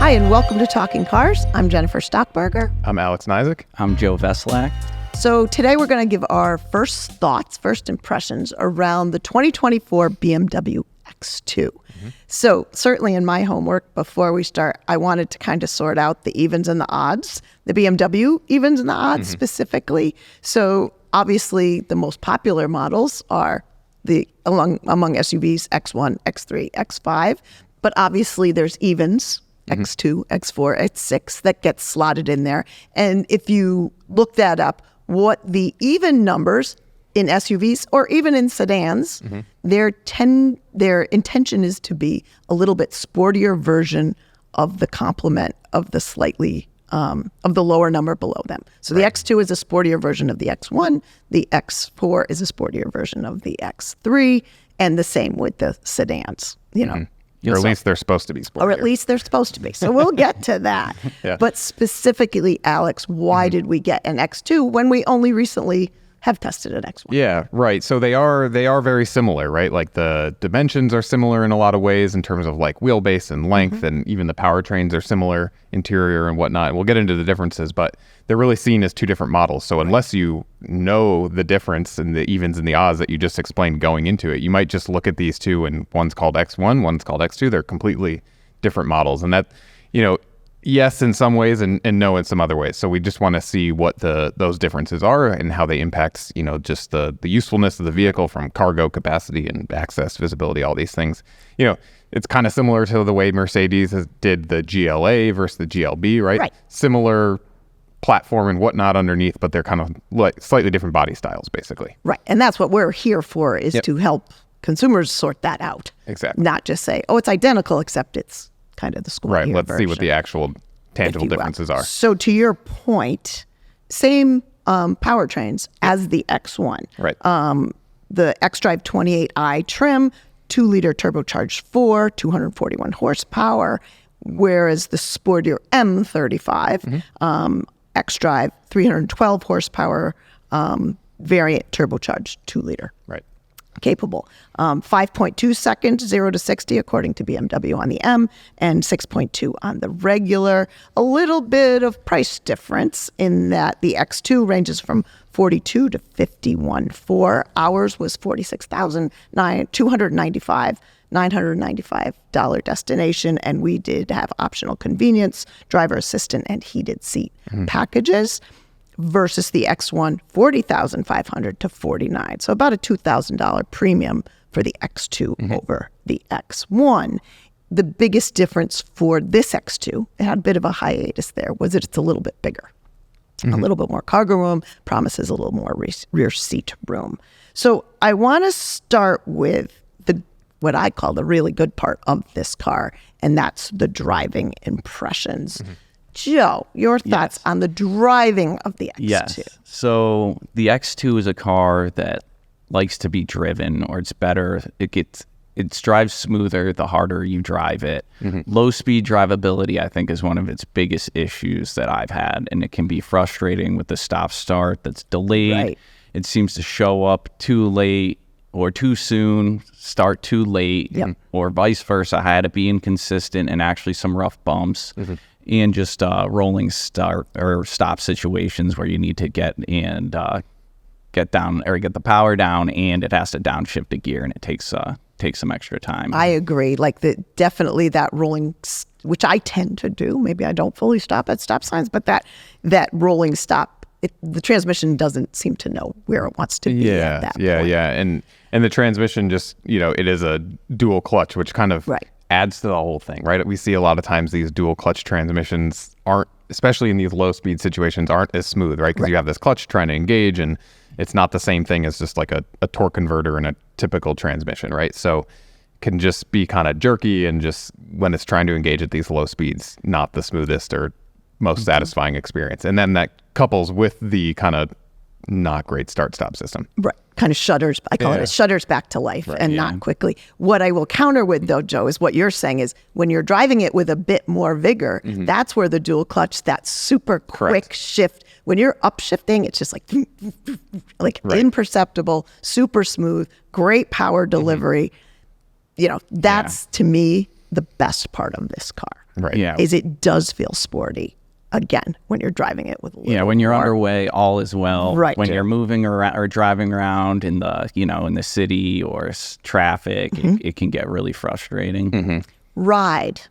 Hi, and welcome to Talking Cars. I'm Jennifer Stockberger. I'm Alex Nizick. I'm Joe Veselak. So today we're going to give our first thoughts, first impressions around the 2024 BMW X2. So certainly in my homework before we start, I wanted to kind of sort out the evens and the odds, the BMW evens and the odds specifically. So obviously the most popular models are among SUVs, X1, X3, X5, but obviously there's evens, X2, X4, X6 that get slotted in there. And if you look that up, what the even numbers in SUVs or even in sedans, their intention is to be a little bit sportier version of the complement of the slightly of the lower number below them. So the X2 is a sportier version of the X1, the X4 is a sportier version of the X3, and the same with the sedans, you know. Or at least they're supposed to be sportier. Or at least they're supposed to be. So we'll get to that. But specifically, Alex, why did we get an X2 when we only recently have tested an X1? Yeah, right. So they are very similar, right? Like the dimensions are similar in a lot of ways in terms of like wheelbase and length, and even the powertrains are similar, interior and whatnot. We'll get into the differences, but they're really seen as two different models. So unless you know the difference in the evens and the odds that you just explained going into it, you might just look at these two and one's called X1, one's called X2. They're completely different models. And that, you know, yes in some ways and no in some other ways. So we just want to see what those differences are and how they impact, you know, just the usefulness of the vehicle from cargo capacity and access, visibility, all these things. You know, it's kind of similar to the way Mercedes did the GLA versus the GLB, right? Similar platform and whatnot underneath, but they're kind of like slightly different body styles, basically. Right. And that's what we're here for, is to help consumers sort that out. Exactly. Not just say, oh, it's identical, except it's kind of the square. Right. Let's see what the actual tangible differences are. So to your point, same powertrains as the X1. Right. The xDrive 28i trim, 2-liter turbocharged 4, 241 horsepower, whereas the sportier M35 xDrive 312 horsepower variant turbocharged 2-liter. Right. Capable. 5.2 seconds, 0 to 60, according to BMW on the M, and 6.2 on the regular. A little bit of price difference in that the X2 ranges from 42 to 51.4. Ours was $995 destination, and we did have optional convenience, driver assistant, and heated seat packages. Versus the X1, $40,500 to $49,000. So about a $2,000 premium for the X2 over the X1. The biggest difference for this X2, it had a bit of a hiatus there, was that it's a little bit bigger. A little bit more cargo room, promises a little more rear seat room. So I want to start with what I call the really good part of this car, and that's the driving impressions. Joe, your thoughts on the driving of the X2? Yes. So the X2 is a car that likes to be driven, or it's better. It drives smoother the harder you drive it. Low speed drivability, I think, is one of its biggest issues that I've had, and it can be frustrating with the stop start that's delayed. Right. It seems to show up too late or too soon, start too late, or vice versa. I had to be inconsistent and actually some rough bumps. And just rolling start or stop situations where you need to get down or get the power down, and it has to downshift a gear, and it takes some extra time. I agree. Like definitely that rolling, which I tend to do. Maybe I don't fully stop at stop signs, but that rolling stop, the transmission doesn't seem to know where it wants to be at that point. And the transmission just, you know, it is a dual clutch, which kind of adds to the whole thing, right? We see a lot of times these dual clutch transmissions aren't, especially in these low speed situations, aren't as smooth, right? Because you have this clutch trying to engage, and it's not the same thing as just like a torque converter in a typical transmission, right? So can just be kind of jerky, and just when it's trying to engage at these low speeds, not the smoothest or most satisfying experience. And then that couples with the kind of not great start-stop system. Right. Kind of shudders. I call it shudders back to life and not quickly. What I will counter with, though, Joe, is what you're saying is when you're driving it with a bit more vigor, that's where the dual clutch, that super quick shift, when you're upshifting, it's just like imperceptible, super smooth, great power delivery. You know, that's to me the best part of this car. Right. Yeah. is it does feel sporty. Again, when you're driving it with a little When you're more. underway, all is well. Right. When you're moving around or driving around in the, in the city or traffic, it can get really frustrating. Ride,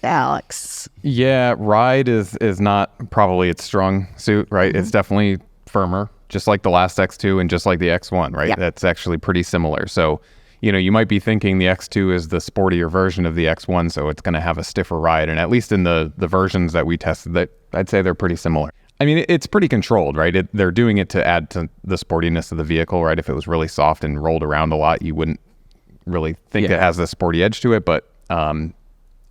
Alex. Yeah, ride is not probably its strong suit, right? It's definitely firmer, just like the last X2 and just like the X1, right? Yeah. That's actually pretty similar. So, you might be thinking the X2 is the sportier version of the X1, so it's going to have a stiffer ride. And at least in the versions that we tested, that I'd say they're pretty similar. I mean, it's pretty controlled, right? They're doing it to add to the sportiness of the vehicle, right? If it was really soft and rolled around a lot, you wouldn't really think it has a sporty edge to it, but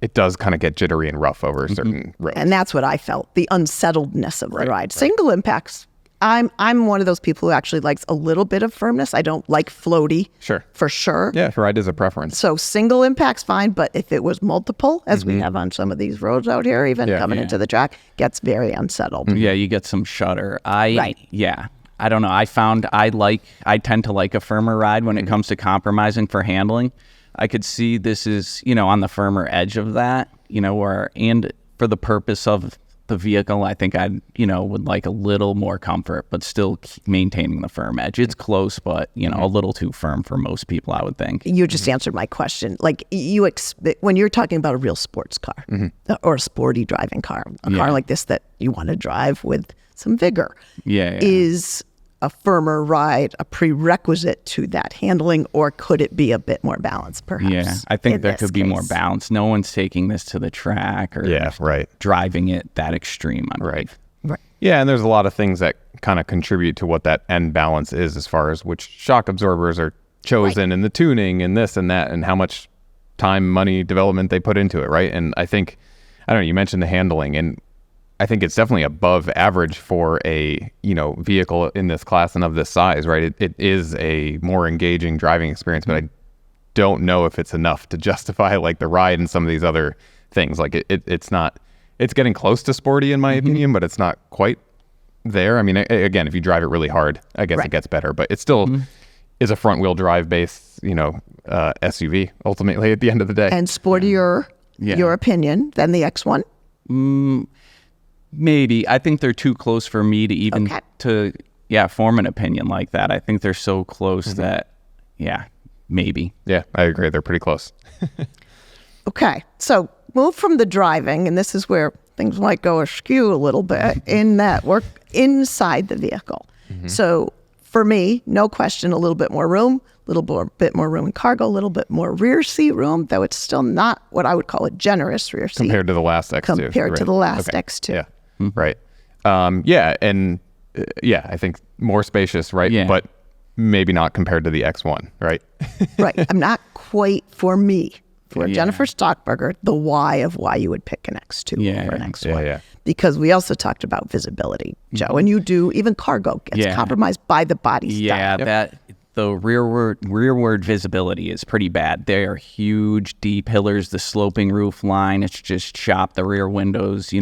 it does kind of get jittery and rough over certain roads. And that's what I felt, the unsettledness of the ride. Single impacts, I'm one of those people who actually likes a little bit of firmness. I don't like floaty. Sure. For sure. Yeah, ride is a preference. So single impact's fine, but if it was multiple, as we have on some of these roads out here, even coming into the track, gets very unsettled. Yeah, you get some shudder. Right. Yeah. I don't know. I found I tend to like a firmer ride when it comes to compromising for handling. I could see this is, on the firmer edge of that, and for the purpose of the vehicle, I think I, would like a little more comfort, but still maintaining the firm edge. It's close, but, a little too firm for most people, I would think. You just answered my question. Like when you're talking about a real sports car or a sporty driving car, a car like this that you want to drive with some vigor, is a firmer ride a prerequisite to that handling, or could it be a bit more balanced, perhaps? Yeah, I think there could be more case? balance. No one's taking this to the track or driving it that extreme. Right. Right. Yeah, and there's a lot of things that kind of contribute to what that end balance is as far as which shock absorbers are chosen and the tuning and this and that and how much time, money, development they put into it, right? And I think, you mentioned the handling, and I think it's definitely above average for a, vehicle in this class and of this size, right? It is a more engaging driving experience, but I don't know if it's enough to justify like the ride and some of these other things. Like it's not, it's getting close to sporty in my opinion, but it's not quite there. I mean, again, if you drive it really hard, I guess it gets better, but it still is a front wheel drive based, SUV ultimately at the end of the day. And sportier, your opinion, than the X1? Maybe. I think they're too close for me to even form an opinion like that. I think they're so close that, maybe. Yeah, I agree. They're pretty close. Okay, so move from the driving, and this is where things might go askew a little bit, in that we're inside the vehicle. So for me, no question, a little bit more room, bit more room in cargo, a little bit more rear seat room, though it's still not what I would call a generous rear seat. Compared to the last X2. Compared to the last X2. Yeah. Right. I think more spacious, right? Yeah. But maybe not compared to the X1, right? Right. I'm not quite, for me, for Jennifer Stockberger, the why of why you would pick an X2 over an X1. Yeah. Because we also talked about visibility, Joe, and you do, even cargo gets compromised by the body style. Yeah, that the rearward visibility is pretty bad. They are huge D pillars, the sloping roof line. It's just chopped. The rear windows,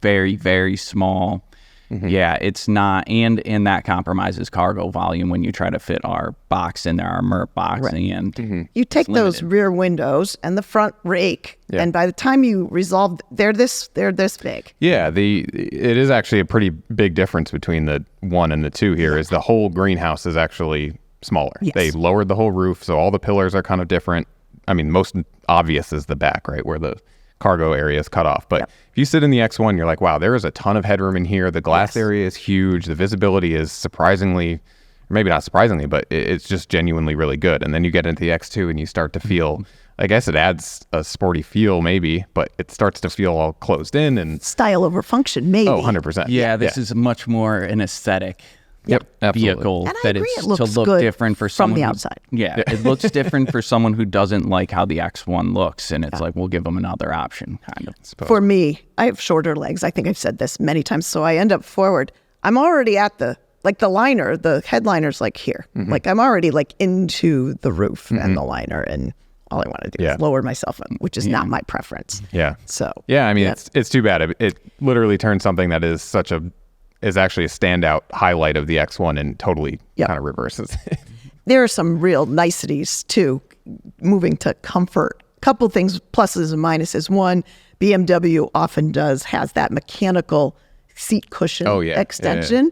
very, very small. Yeah, it's not, and that compromises cargo volume when you try to fit our box in there, our MERP box. Right. And you take those rear windows and the front rake, and by the time you resolve, they're this big. Yeah, it is actually a pretty big difference between the 1 and the 2 here. Is the whole greenhouse is actually smaller. Yes. They lowered the whole roof, so all the pillars are kind of different. I mean, most obvious is the back, right, where the cargo area is cut off. But if you sit in the X1, you're like, wow, there is a ton of headroom in here. The glass area is huge. The visibility is surprisingly, maybe not surprisingly, but it's just genuinely really good. And then you get into the X2 and you start to feel, I guess it adds a sporty feel maybe, but it starts to feel all closed in and Style over function, maybe. Oh, 100%. yeah, this is much more an aesthetic vehicle And I that agree, is it looks to look good different for from someone the who- outside. It looks different for someone who doesn't like how the X1 looks, and it's like, we'll give them another option, kind of. For me, I have shorter legs. I think I've said this many times, so I end up forward. I'm already at the liner, the headliner's like here. Like I'm already like into the roof and the liner, and all I want to do is lower myself up, which is not my preference. Yeah. So yeah, I mean, it's too bad. It literally turns something that is is actually a standout highlight of the X1 and totally kind of reverses it. there are some real niceties too, moving to comfort couple things, pluses and minuses. One, BMW often has that mechanical seat cushion extension.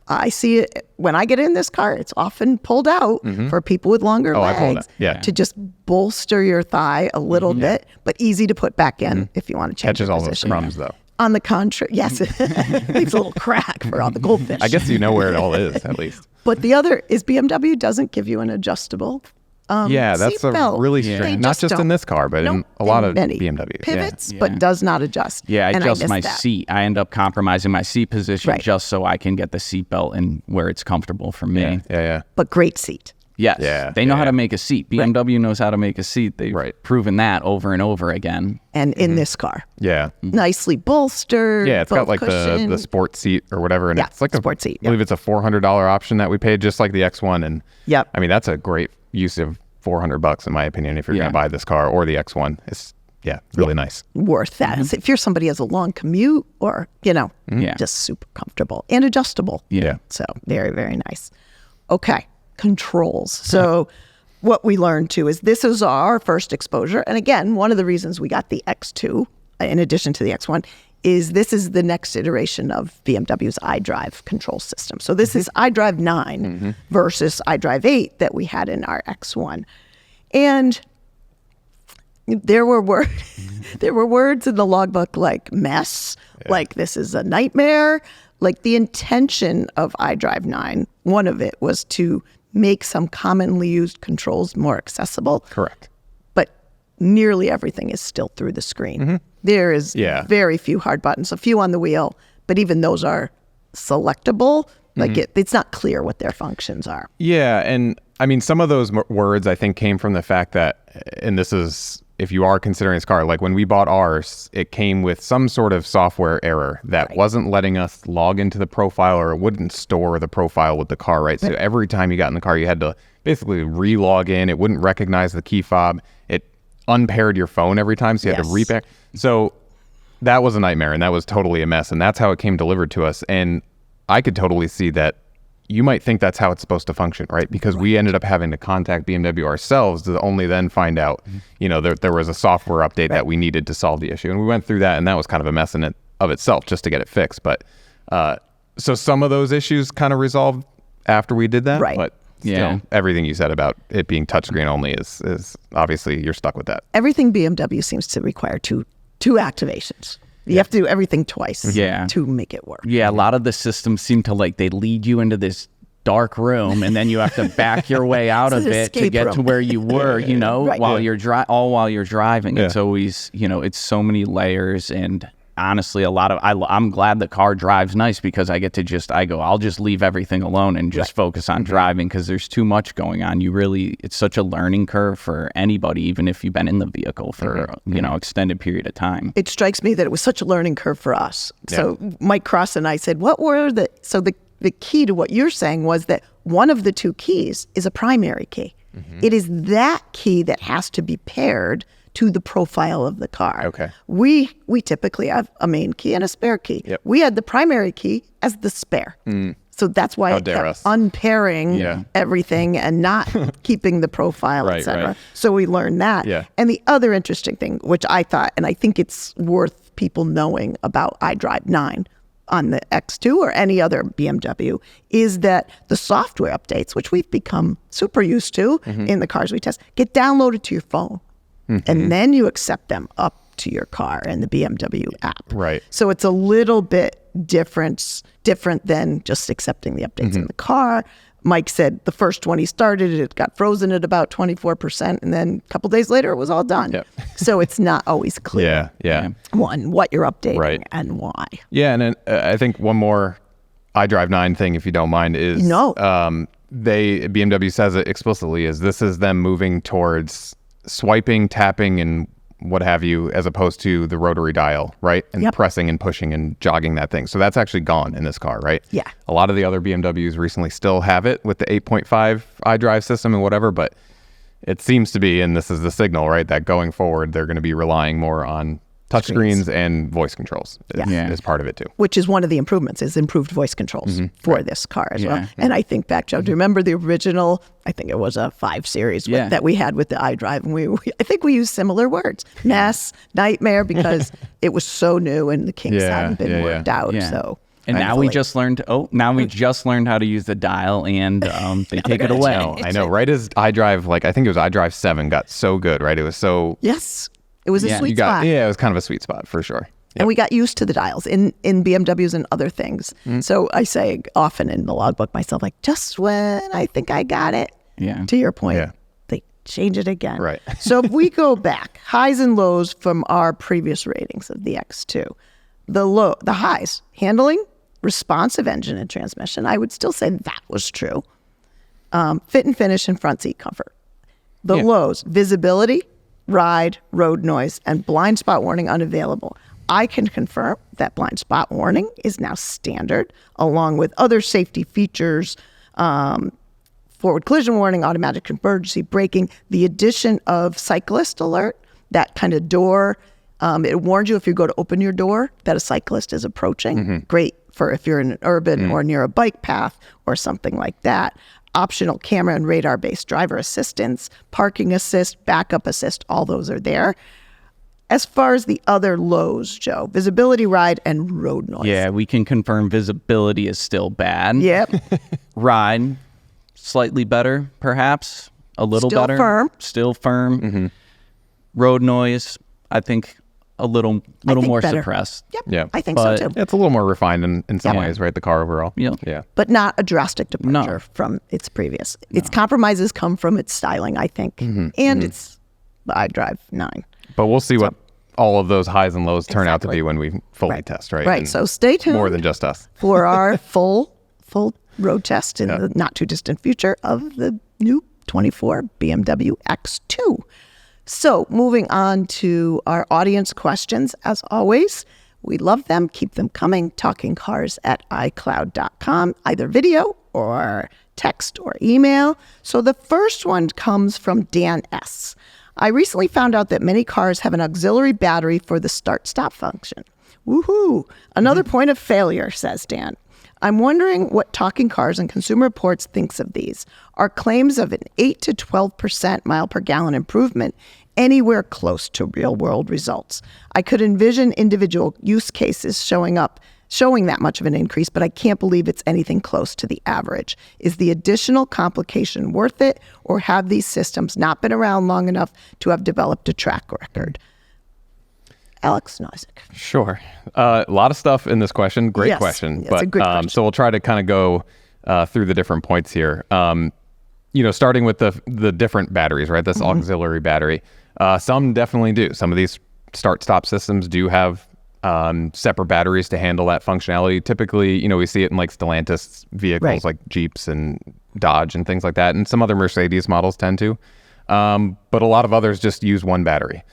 I see it when I get in this car. It's often pulled out for people with longer legs to just bolster your thigh a little bit, but easy to put back in if you want to change Catches your all those position. crumbs, though. On the contrary, yes, it leaves a little crack for all the goldfish. I guess you know where it all is, at least. But the other is BMW doesn't give you an adjustable that's a seatbelt. really They strange. Not just in don't. this car, but in a lot of BMWs. Pivots, but does not adjust. Yeah, I And adjust miss my that. seat. I end up compromising my seat position Right. just so I can get the seatbelt in where it's comfortable for me. Yeah. But great seat. Yes, Yeah, they know how to make a seat. BMW knows how to make a seat. They've Right. proven that over and over again. And in this car, Yeah. nicely bolstered. Yeah, it's got both like the cushions. sport seat or whatever. And Yeah, it's like sport seat, I believe it's a $400 option that we paid, just like the X1. And Yep. I mean, that's a great use of $400 in my opinion, if you're going to buy this car or the X1. It's really nice. Worth that. If you're somebody who has a long commute or, just super comfortable and adjustable. Yeah. So very, very nice. Okay, controls. So what we learned too is this is our first exposure. And again, one of the reasons we got the X2 in addition to the X1 is this is the next iteration of BMW's iDrive control system. So this is iDrive 9 versus iDrive 8 that we had in our X1. And there were words in the logbook like mess, like this is a nightmare. Like the intention of iDrive 9, one of it was to make some commonly used controls more accessible. Correct. But nearly everything is still through the screen. There is very few hard buttons, a few on the wheel, but even those are selectable. Like it's not clear what their functions are. Yeah, and I mean, some of those words I think came from the fact that, and this is, if you are considering this car, like when we bought ours, it came with some sort of software error that wasn't letting us log into the profile, or it wouldn't store the profile with the car, right? So every time you got in the car, you had to basically re-log in. It wouldn't recognize the key fob. It unpaired your phone every time, so you had to repair. So that was a nightmare, and that was totally a mess, and that's how it came delivered to us. And I could totally see that you might think that's how it's supposed to function, right? Because we ended up having to contact BMW ourselves to only then find out, there was a software update that we needed to solve the issue. And we went through that, and that was kind of a mess in it of itself just to get it fixed. But so some of those issues kind of resolved after we did that. Right. But still, everything you said about it being touchscreen only is obviously you're stuck with that. Everything BMW seems to require two activations. You have to do everything twice to make it work. Yeah, a lot of the systems seem to they lead you into this dark room, and then you have to back your way out of it to get to where you were, while you're driving. It's always, it's so many layers, and honestly, I'm glad the car drives nice because I get to I'll just leave everything alone and just focus on driving, because there's too much going on. It's such a learning curve for anybody, even if you've been in the vehicle for, extended period of time. It strikes me that it was such a learning curve for us. So Mike Cross and I said, the key to what you're saying was that one of the two keys is a primary key. It is that key that has to be paired to the profile of the car. Okay. We typically have a main key and a spare key. We had the primary key as the spare. So that's why it kept unpairing everything and not keeping the profile, et cetera. So we learned that. And the other interesting thing, which I thought, and I think it's worth people knowing about iDrive 9 on the X2 or any other BMW, is that the software updates, which we've become super used to in the cars we test, get downloaded to your phone. And then you accept them up to your car in the BMW app. Right. So it's a little bit different than just accepting the updates in the car. Mike said the first one he started, it got frozen at about 24%, and then a couple days later, it was all done. So it's not always clear. One, what you're updating and why. Yeah, and then I think one more iDrive 9 thing, if you don't mind, is BMW says it explicitly, is this is them moving towards swiping, tapping, and what have you, as opposed to the rotary dial, right? And pressing and pushing and jogging that thing. So that's actually gone in this car, right? Yeah. A lot of the other BMWs recently still have it with the 8.5 iDrive system and whatever, but it seems to be, and this is the signal, right, that going forward, they're going to be relying more on touchscreens and voice controls is part of it too. Which is one of the improvements, is improved voice controls for this car as well. And I think back, Joe, do you remember the original, I think it was a 5 Series that we had with the iDrive, and I think we used similar words, mess, nightmare, because it was so new and the kinks hadn't been worked out. So. And now we just learned. We just learned how to use the dial, and they take it away. I know. Right as iDrive, like I think it was iDrive 7, got so good. Right, it was so. Yes, it was a sweet spot. Yeah, it was kind of a sweet spot for sure. Yep. And we got used to the dials in BMWs and other things. So I say often in the logbook myself, like, just when I think I got it. Yeah. To your point, they change it again. Right. So if we go back, highs and lows from our previous ratings of the X2, the highs, handling, responsive engine and transmission, I would still say that was true. Fit and finish and front seat comfort. The lows, visibility, ride, road noise, and blind spot warning unavailable. I can confirm that blind spot warning is now standard, along with other safety features, forward collision warning, automatic emergency braking, the addition of cyclist alert, that kind of door. It warns you if you go to open your door that a cyclist is approaching. Great for if you're in an urban or near a bike path or something like that. Optional camera and radar-based driver assistance, parking assist, backup assist, all those are there. As far as the other lows, Joe, visibility, ride, and road noise. Yeah, we can confirm visibility is still bad. Yep. Ride, slightly better, perhaps. A little still better. Firm. Still firm. Road noise, I think a little more better. Suppressed. Yep. Yeah. I think so too. It's a little more refined in some ways, right? The car overall. Yeah. But not a drastic departure from its previous. Its compromises come from its styling, I think. And it's the iDrive 9. But we'll see what all of those highs and lows turn out to be when we fully test, right? Right. And so stay tuned. More than just us. For our full road test in the not too distant future of the new 24 BMW X2. So moving on to our audience questions, as always, we love them. Keep them coming. talkingcars@icloud.com, either video or text or email. So the first one comes from Dan S. I recently found out that many cars have an auxiliary battery for the start-stop function. Woohoo! Another point of failure, says Dan. I'm wondering what Talking Cars and Consumer Reports thinks of these. Are claims of an 8 to 12% mile per gallon improvement anywhere close to real-world results? I could envision individual use cases showing that much of an increase, but I can't believe it's anything close to the average. Is the additional complication worth it, or have these systems not been around long enough to have developed a track record? Alex Nozick. Sure. A lot of stuff in this question. Great question. It's a good question. So we'll try to kind of go through the different points here. Starting with the different batteries, right? This auxiliary battery. Some definitely do. Some of these start-stop systems do have separate batteries to handle that functionality. Typically, we see it in like Stellantis vehicles, like Jeeps and Dodge and things like that. And some other Mercedes models tend to. But a lot of others just use one battery.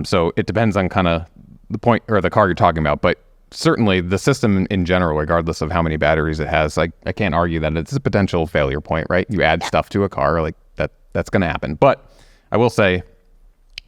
So it depends on kind of the point or the car you're talking about, but certainly the system in general, regardless of how many batteries it has, I can't argue that it's a potential failure point, right? You add stuff to a car, like that's going to happen. But I will say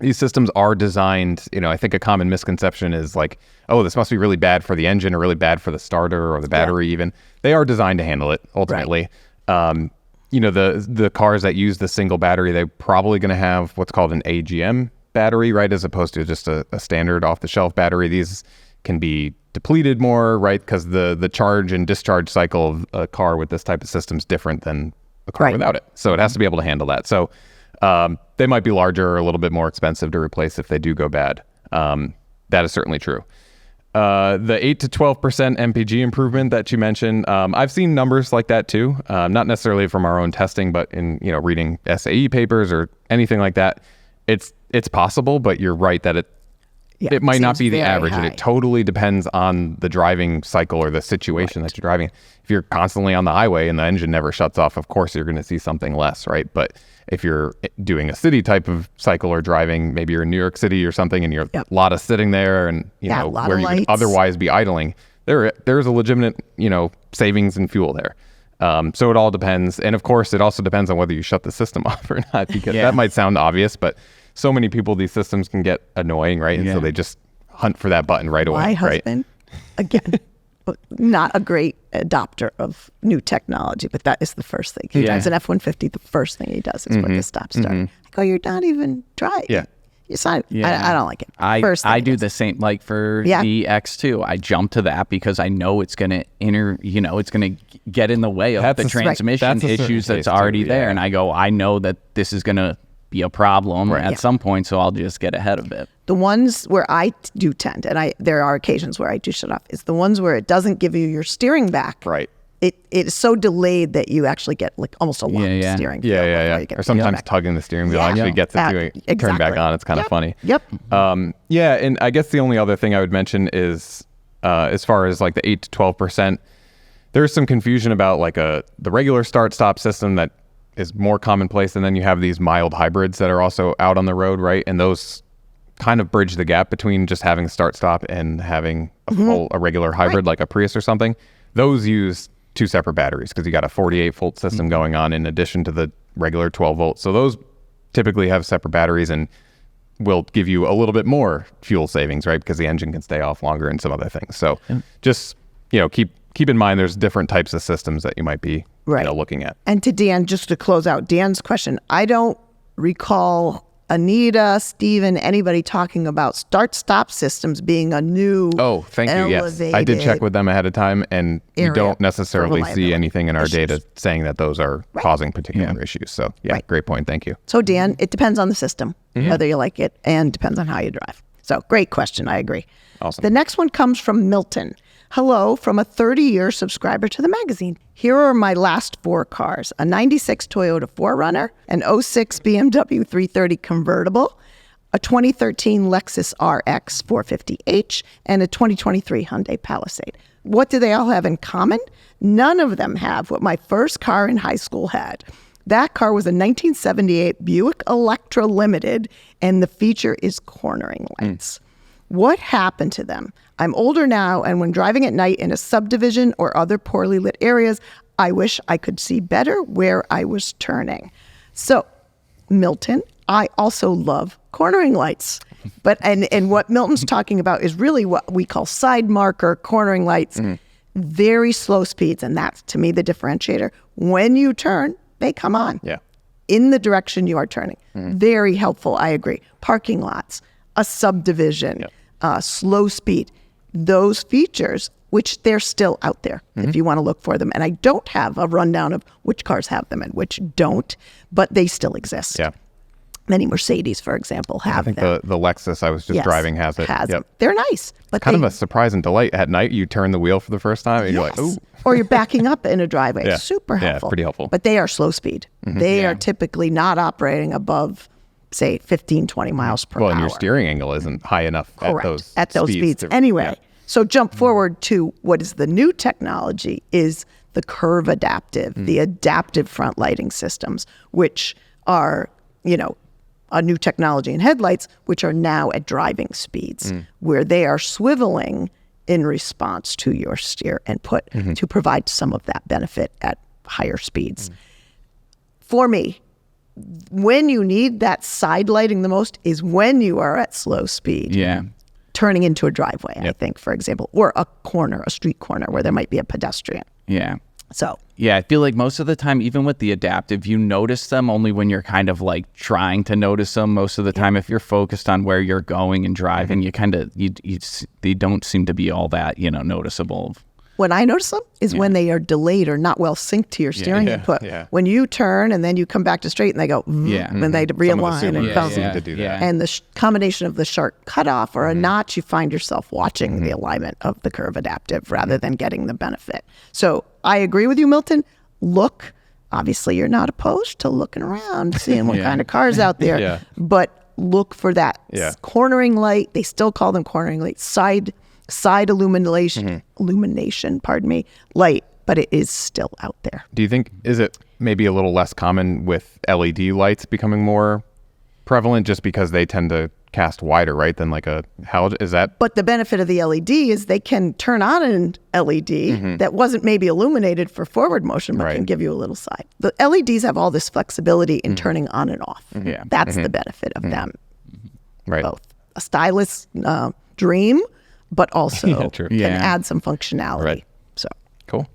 these systems are designed, I think a common misconception is like, oh, this must be really bad for the engine or really bad for the starter or the battery even. They are designed to handle it ultimately. Right. The cars that use the single battery, they're probably going to have what's called an AGM battery, right, as opposed to just a standard off-the-shelf battery. These can be depleted more, right, because the charge and discharge cycle of a car with this type of system is different than a car without it. So it has to be able to handle that. So they might be larger or a little bit more expensive to replace if they do go bad. That is certainly true. The 8 to 12% MPG improvement that you mentioned, I've seen numbers like that too, not necessarily from our own testing, but in reading SAE papers or anything like that. It's possible, but you're right that it might not be the average, and it totally depends on the driving cycle or the situation that you're driving. If you're constantly on the highway and the engine never shuts off, of course you're going to see something less, right? But if you're doing a city type of cycle or driving, maybe you're in New York City or something, and you're a lot of sitting there, and where you could otherwise be idling, there's a legitimate savings in fuel there. So it all depends, and of course it also depends on whether you shut the system off or not, because that might sound obvious, but so many people, these systems can get annoying, right? And so they just hunt for that button right away. My right? husband, again, not a great adopter of new technology, but that is the first thing he does. An F-150, the first thing he does is put the stop start. I go, you're not even driving. Yeah. It's not, I don't like it. I do the same. Like for the X2, I jump to that because I know it's going to it's going to get in the way of the transmission issues that's already there. And I go, I know that this is going to be a problem at some point, so I'll just get ahead of it. The ones where I do tend, and there are occasions where I do shut off, is the ones where it doesn't give you your steering back. Right. It is so delayed that you actually get like almost a locked steering wheel. Yeah. Or sometimes tugging the steering wheel actually gets it to turn back on. It's kind of funny. Yep. And I guess the only other thing I would mention is as far as like the 8 to 12%, there's some confusion about like the regular start-stop system that is more commonplace, and then you have these mild hybrids that are also out on the road, right? And those kind of bridge the gap between just having start-stop and having a regular hybrid like a Prius or something. Those use 2 separate batteries because you got a 48-volt system going on in addition to the regular 12 volts. So those typically have separate batteries and will give you a little bit more fuel savings, right? Because the engine can stay off longer and some other things. So just, keep in mind there's different types of systems that you might be looking at. And to Dan, just to close out Dan's question, I don't recall Anita, Steven, anybody talking about start-stop systems being a new thank you. Yes, I did check with them ahead of time, and we don't necessarily see anything in our data saying that those are causing particular issues. So, great point. Thank you. So, Dan, it depends on the system, whether you like it, and depends on how you drive. So, great question. I agree. Awesome. The next one comes from Milton. Hello, from a 30-year subscriber to the magazine. Here are my last 4 cars: a 96 Toyota 4Runner, an 06 BMW 330 convertible, a 2013 Lexus RX 450h, and a 2023 Hyundai Palisade. What do they all have in common? None of them have what my first car in high school had. That car was a 1978 Buick Electra Limited, and the feature is cornering lights. What happened to them? I'm older now, and when driving at night in a subdivision or other poorly lit areas, I wish I could see better where I was turning. So, Milton, I also love cornering lights. But and what Milton's talking about is really what we call side marker cornering lights, very slow speeds, and that's, to me, the differentiator. When you turn, they come on in the direction you are turning. Very helpful, I agree. Parking lots, a subdivision, slow speed. Those features, which they're still out there if you want to look for them. And I don't have a rundown of which cars have them and which don't, but they still exist. Yeah. Many Mercedes, for example, have them. I think the Lexus I was just driving has it. Them. They're nice. But kind of a surprise and delight. At night, you turn the wheel for the first time and you're like, ooh. Or you're backing up in a driveway. Super helpful. Yeah, pretty helpful. But they are slow speed. They are typically not operating above, say, 15, 20 miles per hour. Well, and your steering angle isn't high enough at those speeds. Anyway, so jump forward to what is the new technology is the curve adaptive, the adaptive front lighting systems, which are, a new technology in headlights, which are now at driving speeds, where they are swiveling in response to your steer input to provide some of that benefit at higher speeds. For me, when you need that side lighting the most is when you are at slow speed. Turning into a driveway, I think, for example, or a street corner where there might be a pedestrian. So. I feel like most of the time, even with the adaptive, you notice them only when you're kind of like trying to notice them. Most of the time, if you're focused on where you're going and driving, you kind of, they don't seem to be all that, noticeable. When I notice them is when they are delayed or not well synced to your steering input. When you turn and then you come back to straight and they go, and they realign and bounce. To do that. And the combination of the sharp cutoff or a notch, you find yourself watching the alignment of the curve adaptive rather than getting the benefit. So I agree with you, Milton. Look, obviously you're not opposed to looking around, seeing what kind of cars out there, but look for that cornering light. They still call them cornering lights, side illumination, light, but it is still out there. Do you think, is it maybe a little less common with LED lights becoming more prevalent just because they tend to cast wider, right, than like a halogen? Is that? But the benefit of the LED is they can turn on an LED that wasn't maybe illuminated for forward motion, but can give you a little side. The LEDs have all this flexibility in turning on and off. That's the benefit of them. Right. Both. A stylish dream, but also true. can Yeah. add some functionality. Right. So Cool.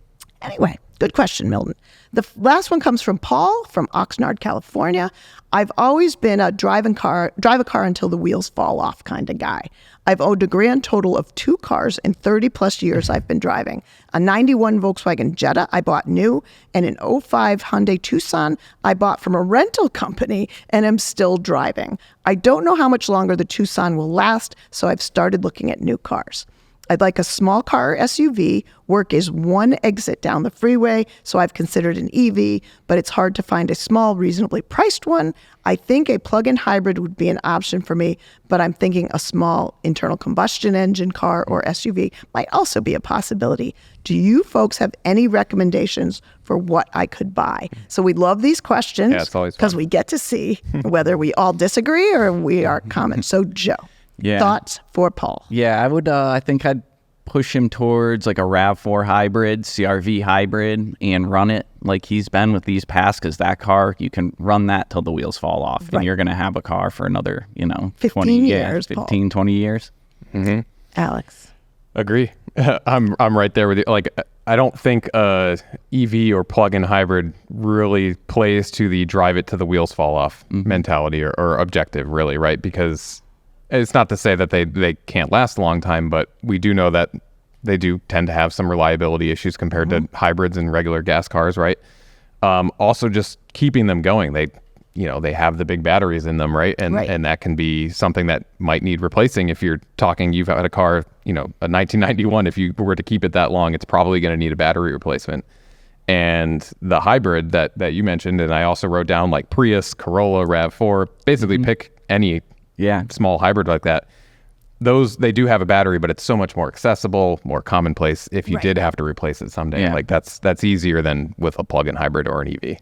anyway, good question, Milton. The last one comes from Paul from Oxnard, California. I've always been a drive a car until the wheels fall off kind of guy. I've owned a grand total of 2 cars in 30 plus years I've been driving. A 91 Volkswagen Jetta I bought new, and an 05 Hyundai Tucson I bought from a rental company and am still driving. I don't know how much longer the Tucson will last, so I've started looking at new cars. I'd like a small car or SUV. Work is 1 exit down the freeway, so I've considered an EV, but it's hard to find a small, reasonably priced one. I think a plug-in hybrid would be an option for me, but I'm thinking a small internal combustion engine car or SUV might also be a possibility. Do you folks have any recommendations for what I could buy? So we love these questions Yeah, it's always because fun. we get to see whether we all disagree or we are common. So Joe, Yeah. thoughts for Paul? Yeah, I would. I think I'd push him towards like a RAV4 hybrid, CRV hybrid, and run it like he's been with these past. Because that car, you can run that till the wheels fall off, Right. and you're going to have a car for another, 15 20 years, Paul. 15, 20 years. Alex? Agree. I'm right there with you. Like, I don't think EV or plug-in hybrid really plays to the drive it to the wheels fall off mentality or objective, really, right? Because it's not to say that they can't last a long time, but we do know that they do tend to have some reliability issues compared to hybrids and regular gas cars, right? Also, just keeping them going. They have the big batteries in them, right? And that can be something that might need replacing. If you're talking, you've had a car, a 1991, if you were to keep it that long, it's probably going to need a battery replacement. And the hybrid that you mentioned, and I also wrote down like Prius, Corolla, RAV4, basically pick any small hybrid like that. Those, they do have a battery, but it's so much more accessible, more commonplace if you did have to replace it someday. Yeah. Like that's easier than with a plug-in hybrid or an EV.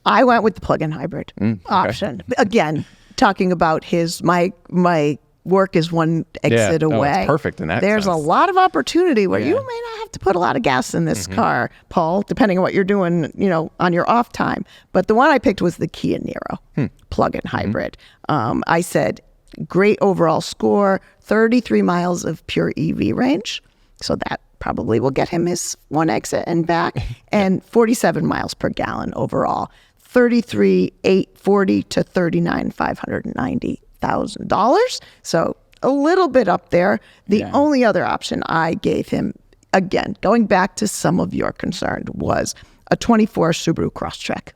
I went with the plug-in hybrid option. Again, talking about my work is 1 exit away. It's perfect in that There's sense. a lot of opportunity where you may not have to put a lot of gas in this car, Paul, depending on what you're doing, on your off time. But the one I picked was the Kia Niro plug-in hybrid. I said, great overall score, 33 miles of pure EV range. So that probably will get him his 1 exit and back, and 47 miles per gallon overall. $33,840 to $39,590,000. So a little bit up there. The only other option I gave him, again, going back to some of your concern, was a 24 Subaru Crosstrek.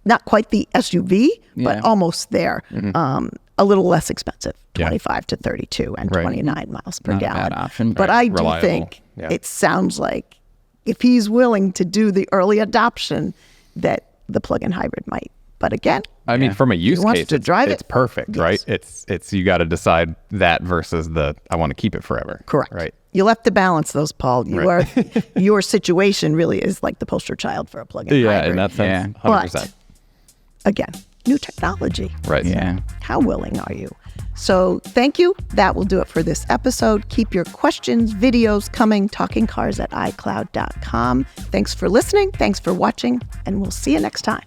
Not quite the SUV, but almost there. A little less expensive, 25 to 32 and 29 miles per Not a gallon. bad option. But I do Reliable. think it sounds like if he's willing to do the early adoption, that the plug-in hybrid might. But again, I mean, from a use wants case, to drive it's it. perfect, right? It's you got to decide that versus I want to keep it forever. correct. Right. You'll have to balance those, Paul. Your situation really is like the poster child for a plug-in Yeah, hybrid. in that sense, But 100%. again, new technology. Right. Yeah. How willing are you? So thank you. That will do it for this episode. Keep your questions, videos coming, talkingcars@icloud.com. Thanks for listening. Thanks for watching, and we'll see you next time.